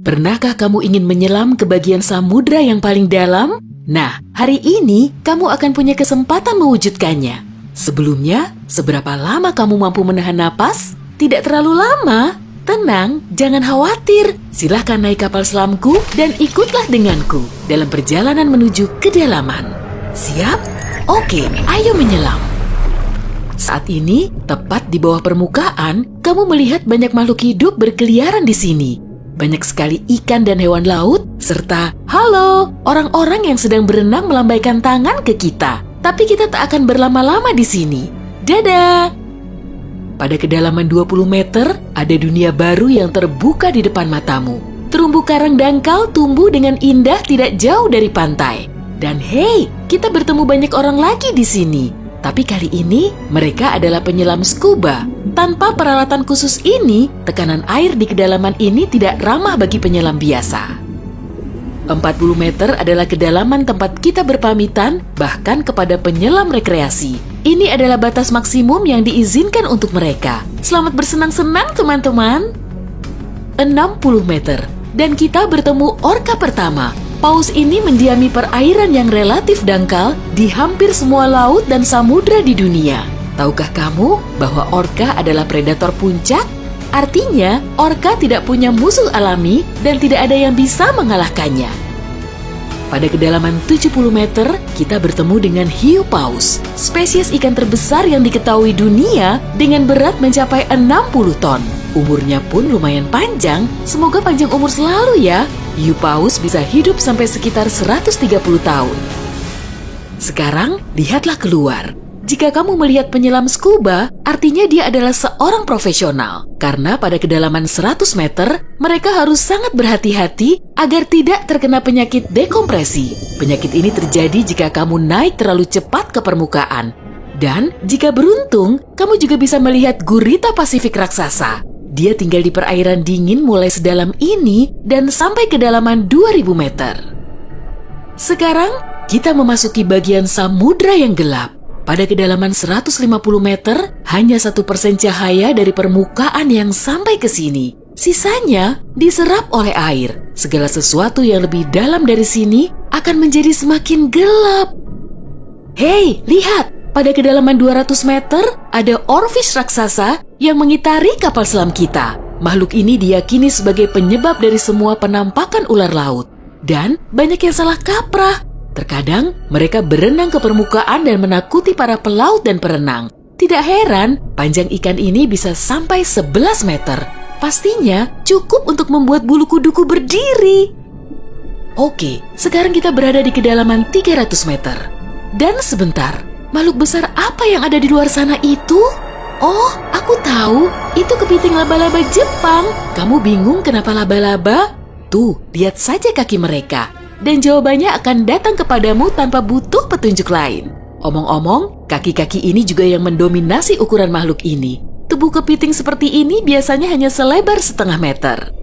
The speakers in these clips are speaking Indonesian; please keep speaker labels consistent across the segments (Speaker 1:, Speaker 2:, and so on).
Speaker 1: Pernahkah kamu ingin menyelam ke bagian samudra yang paling dalam? Nah, hari ini kamu akan punya kesempatan mewujudkannya. Sebelumnya, seberapa lama kamu mampu menahan napas? Tidak terlalu lama. Tenang, jangan khawatir. Silahkan naik kapal selamku dan ikutlah denganku dalam perjalanan menuju kedalaman. Siap? Oke, ayo menyelam. Saat ini, tepat di bawah permukaan, kamu melihat banyak makhluk hidup berkeliaran di sini. Banyak sekali ikan dan hewan laut, serta halo, orang-orang yang sedang berenang melambaikan tangan ke kita. Tapi kita tak akan berlama-lama di sini. Dadah! Pada kedalaman 20 meter, ada dunia baru yang terbuka di depan matamu. Terumbu karang dangkal tumbuh dengan indah tidak jauh dari pantai. Dan hey, kita bertemu banyak orang lagi di sini. Tapi kali ini, mereka adalah penyelam scuba. Tanpa peralatan khusus ini, tekanan air di kedalaman ini tidak ramah bagi penyelam biasa. 40 meter adalah kedalaman tempat kita berpamitan, bahkan kepada penyelam rekreasi. Ini adalah batas maksimum yang diizinkan untuk mereka. Selamat bersenang-senang, teman-teman. 60 meter, dan kita bertemu orka pertama. Paus ini mendiami perairan yang relatif dangkal di hampir semua laut dan samudra di dunia. Tahukah kamu bahwa orka adalah predator puncak? Artinya, orka tidak punya musuh alami dan tidak ada yang bisa mengalahkannya. Pada kedalaman 70 meter, kita bertemu dengan hiu paus, spesies ikan terbesar yang diketahui dunia dengan berat mencapai 60 ton. Umurnya pun lumayan panjang, semoga panjang umur selalu ya. Hiu paus bisa hidup sampai sekitar 130 tahun. Sekarang, lihatlah keluar. Jika kamu melihat penyelam scuba, artinya dia adalah seorang profesional. Karena pada kedalaman 100 meter, mereka harus sangat berhati-hati agar tidak terkena penyakit dekompresi. Penyakit ini terjadi jika kamu naik terlalu cepat ke permukaan. Dan jika beruntung, kamu juga bisa melihat gurita Pasifik raksasa. Dia tinggal di perairan dingin mulai sedalam ini dan sampai kedalaman 2000 meter. Sekarang, kita memasuki bagian samudra yang gelap. Pada kedalaman 150 meter, hanya 1% cahaya dari permukaan yang sampai ke sini. Sisanya diserap oleh air. Segala sesuatu yang lebih dalam dari sini akan menjadi semakin gelap. Hei, lihat! Pada kedalaman 200 meter, ada oarfish raksasa yang mengitari kapal selam kita. Makhluk ini diyakini sebagai penyebab dari semua penampakan ular laut. Dan banyak yang salah kaprah. Terkadang, mereka berenang ke permukaan dan menakuti para pelaut dan perenang. Tidak heran, panjang ikan ini bisa sampai 11 meter. Pastinya cukup untuk membuat bulu kuduku berdiri. Oke, sekarang kita berada di kedalaman 300 meter. Dan sebentar, makhluk besar apa yang ada di luar sana itu? Oh, aku tahu. Itu kepiting laba-laba Jepang. Kamu bingung kenapa laba-laba? Tuh, lihat saja kaki mereka. Dan jawabannya akan datang kepadamu tanpa butuh petunjuk lain. Omong-omong, kaki-kaki ini juga yang mendominasi ukuran makhluk ini. Tubuh kepiting seperti ini biasanya hanya selebar setengah meter.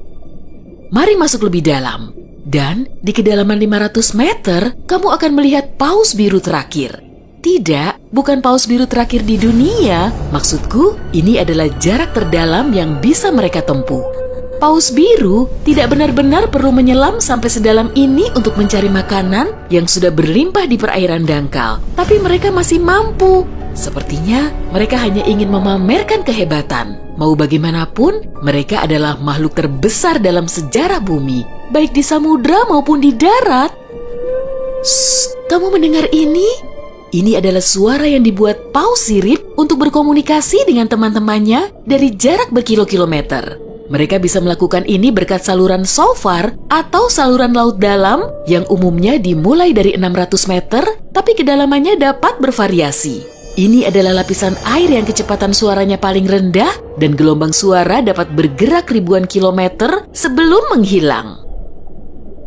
Speaker 1: Mari masuk lebih dalam. Dan di kedalaman 500 meter, kamu akan melihat paus biru terakhir. Tidak, bukan paus biru terakhir di dunia. Maksudku, ini adalah jarak terdalam yang bisa mereka tempuh. Paus biru tidak benar-benar perlu menyelam sampai sedalam ini untuk mencari makanan yang sudah berlimpah di perairan dangkal. Tapi mereka masih mampu. Sepertinya mereka hanya ingin memamerkan kehebatan. Mau bagaimanapun, mereka adalah makhluk terbesar dalam sejarah bumi, baik di samudra maupun di darat. Shh, kamu mendengar ini? Ini adalah suara yang dibuat paus sirip untuk berkomunikasi dengan teman-temannya dari jarak berkilo-kilometer. Mereka bisa melakukan ini berkat saluran SOFAR atau saluran laut dalam yang umumnya dimulai dari 600 meter, tapi kedalamannya dapat bervariasi. Ini adalah lapisan air yang kecepatan suaranya paling rendah dan gelombang suara dapat bergerak ribuan kilometer sebelum menghilang.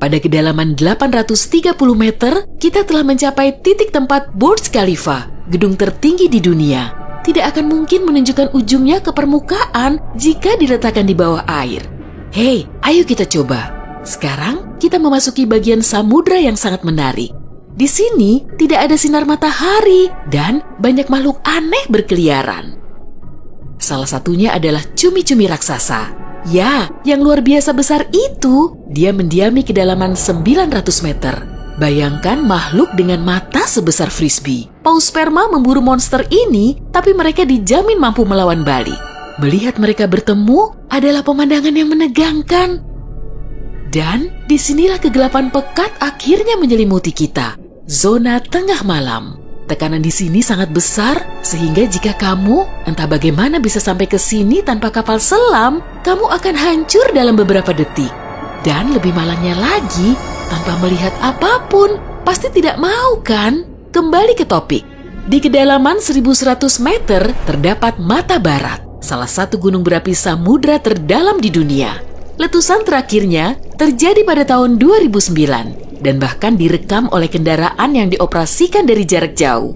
Speaker 1: Pada kedalaman 830 meter, kita telah mencapai titik tempat Burj Khalifa, gedung tertinggi di dunia. Tidak akan mungkin menunjukkan ujungnya ke permukaan jika diletakkan di bawah air. Hei, ayo kita coba. Sekarang kita memasuki bagian samudra yang sangat menarik. Di sini tidak ada sinar matahari dan banyak makhluk aneh berkeliaran. Salah satunya adalah cumi-cumi raksasa. Ya, yang luar biasa besar itu. Dia mendiami kedalaman 900 meter. Bayangkan makhluk dengan mata sebesar frisbee. Paus sperma memburu monster ini, tapi mereka dijamin mampu melawan balik. Melihat mereka bertemu adalah pemandangan yang menegangkan. Dan disinilah kegelapan pekat akhirnya menyelimuti kita. Zona tengah malam. Tekanan di sini sangat besar, sehingga jika kamu entah bagaimana bisa sampai ke sini tanpa kapal selam, kamu akan hancur dalam beberapa detik. Dan lebih malangnya lagi, tanpa melihat apapun, pasti tidak mau kan? Kembali ke topik. Di kedalaman 1100 meter terdapat Mata Barat, salah satu gunung berapi samudra terdalam di dunia. Letusan terakhirnya terjadi pada tahun 2009 dan bahkan direkam oleh kendaraan yang dioperasikan dari jarak jauh.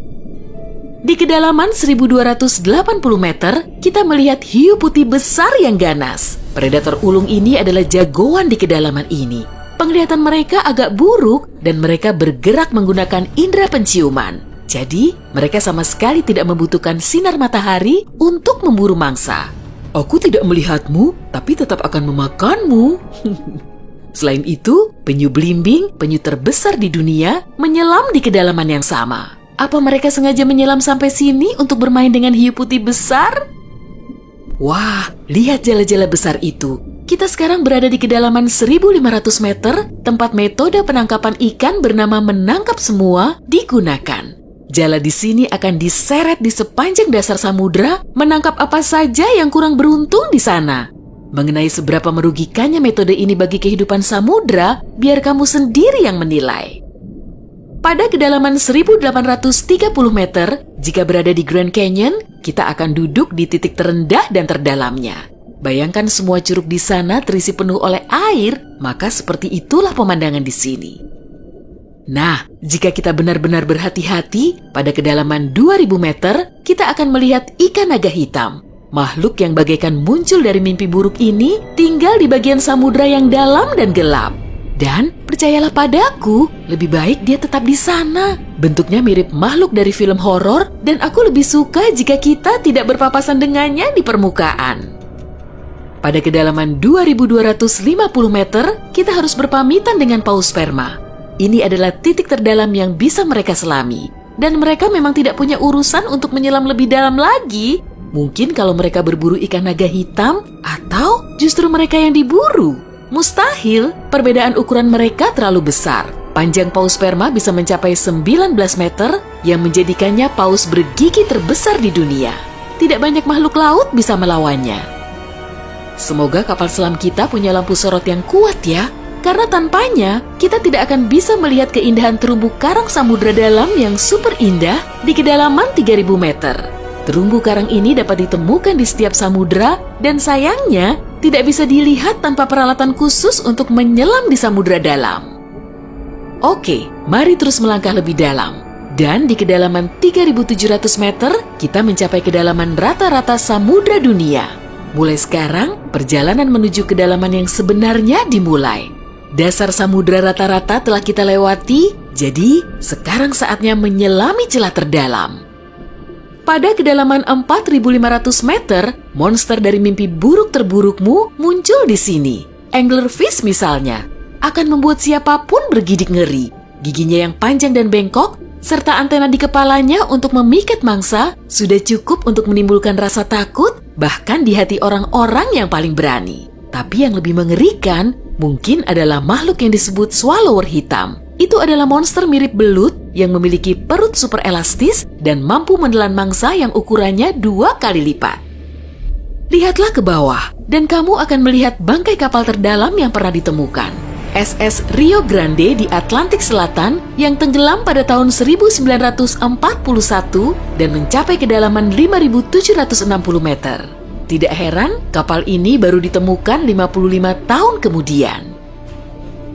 Speaker 1: Di kedalaman 1280 meter, kita melihat hiu putih besar yang ganas. Predator ulung ini adalah jagoan di kedalaman ini. Penglihatan mereka agak buruk dan mereka bergerak menggunakan indera penciuman. Jadi, mereka sama sekali tidak membutuhkan sinar matahari untuk memburu mangsa. Aku tidak melihatmu, tapi tetap akan memakanmu. Selain itu, penyu belimbing, penyu terbesar di dunia, menyelam di kedalaman yang sama. Apa mereka sengaja menyelam sampai sini untuk bermain dengan hiu putih besar? Wah, lihat jala-jala besar itu. Kita sekarang berada di kedalaman 1500 meter, tempat metode penangkapan ikan bernama menangkap semua digunakan. Jala di sini akan diseret di sepanjang dasar samudra, menangkap apa saja yang kurang beruntung di sana. Mengenai seberapa merugikannya metode ini bagi kehidupan samudra, biar kamu sendiri yang menilai. Pada kedalaman 1830 meter, jika berada di Grand Canyon, kita akan duduk di titik terendah dan terdalamnya. Bayangkan semua curug di sana terisi penuh oleh air, maka seperti itulah pemandangan di sini. Nah, jika kita benar-benar berhati-hati, pada kedalaman 2000 meter, kita akan melihat ikan naga hitam. Makhluk yang bagaikan muncul dari mimpi buruk ini tinggal di bagian samudra yang dalam dan gelap. Dan percayalah padaku, lebih baik dia tetap di sana. Bentuknya mirip makhluk dari film horor dan aku lebih suka jika kita tidak berpapasan dengannya di permukaan. Pada kedalaman 2250 meter, kita harus berpamitan dengan paus sperma. Ini adalah titik terdalam yang bisa mereka selami. Dan mereka memang tidak punya urusan untuk menyelam lebih dalam lagi. Mungkin kalau mereka berburu ikan naga hitam, atau justru mereka yang diburu. Mustahil, perbedaan ukuran mereka terlalu besar. Panjang paus sperma bisa mencapai 19 meter yang menjadikannya paus bergigi terbesar di dunia. Tidak banyak makhluk laut bisa melawannya. Semoga kapal selam kita punya lampu sorot yang kuat ya, karena tanpanya kita tidak akan bisa melihat keindahan terumbu karang samudra dalam yang super indah di kedalaman 3000 meter. Terumbu karang ini dapat ditemukan di setiap samudra dan sayangnya tidak bisa dilihat tanpa peralatan khusus untuk menyelam di samudra dalam. Oke, mari terus melangkah lebih dalam. Dan di kedalaman 3700 meter, kita mencapai kedalaman rata-rata samudra dunia. Mulai sekarang, perjalanan menuju kedalaman yang sebenarnya dimulai. Dasar samudra rata-rata telah kita lewati, jadi sekarang saatnya menyelami celah terdalam. Pada kedalaman 4500 meter, monster dari mimpi buruk terburukmu muncul di sini. Anglerfish misalnya, akan membuat siapapun bergidik ngeri. Giginya yang panjang dan bengkok, serta antena di kepalanya untuk memikat mangsa, sudah cukup untuk menimbulkan rasa takut, bahkan di hati orang-orang yang paling berani. Tapi yang lebih mengerikan, mungkin adalah makhluk yang disebut swallower hitam. Itu adalah monster mirip belut yang memiliki perut super elastis dan mampu menelan mangsa yang ukurannya 2 kali lipat. Lihatlah ke bawah, dan kamu akan melihat bangkai kapal terdalam yang pernah ditemukan. SS Rio Grande di Atlantik Selatan yang tenggelam pada tahun 1941 dan mencapai kedalaman 5.760 meter. Tidak heran, kapal ini baru ditemukan 55 tahun kemudian.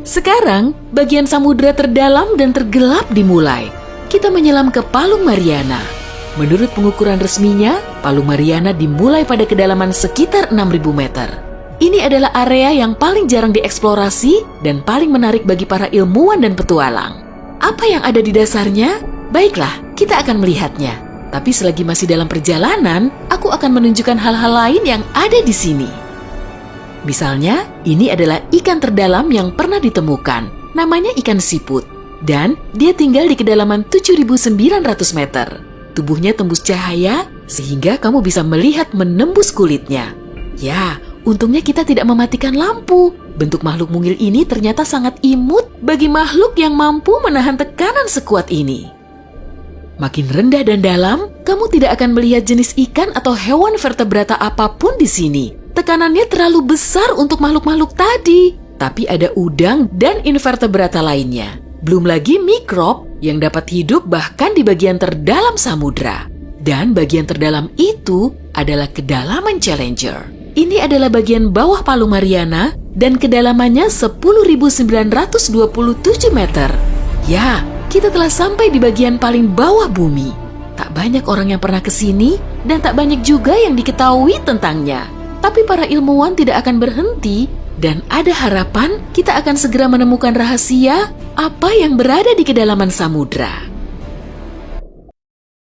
Speaker 1: Sekarang, bagian samudra terdalam dan tergelap dimulai. Kita menyelam ke Palung Mariana. Menurut pengukuran resminya, Palung Mariana dimulai pada kedalaman sekitar 6.000 meter. Ini adalah area yang paling jarang dieksplorasi dan paling menarik bagi para ilmuwan dan petualang. Apa yang ada di dasarnya? Baiklah, kita akan melihatnya. Tapi selagi masih dalam perjalanan, aku akan menunjukkan hal-hal lain yang ada di sini. Misalnya, ini adalah ikan terdalam yang pernah ditemukan. Namanya ikan siput. Dan dia tinggal di kedalaman 7.900 meter. Tubuhnya tembus cahaya sehingga kamu bisa melihat menembus kulitnya. Ya, untungnya kita tidak mematikan lampu. Bentuk makhluk mungil ini ternyata sangat imut bagi makhluk yang mampu menahan tekanan sekuat ini. Makin rendah dan dalam, kamu tidak akan melihat jenis ikan atau hewan vertebrata apapun di sini. Tekanannya terlalu besar untuk makhluk-makhluk tadi. Tapi ada udang dan invertebrata lainnya. Belum lagi mikrob yang dapat hidup bahkan di bagian terdalam samudra. Dan bagian terdalam itu adalah kedalaman Challenger. Ini adalah bagian bawah Palu Mariana dan kedalamannya 10.927 meter. Ya, kita telah sampai di bagian paling bawah bumi. Tak banyak orang yang pernah ke sini dan tak banyak juga yang diketahui tentangnya. Tapi para ilmuwan tidak akan berhenti dan ada harapan kita akan segera menemukan rahasia apa yang berada di kedalaman samudra.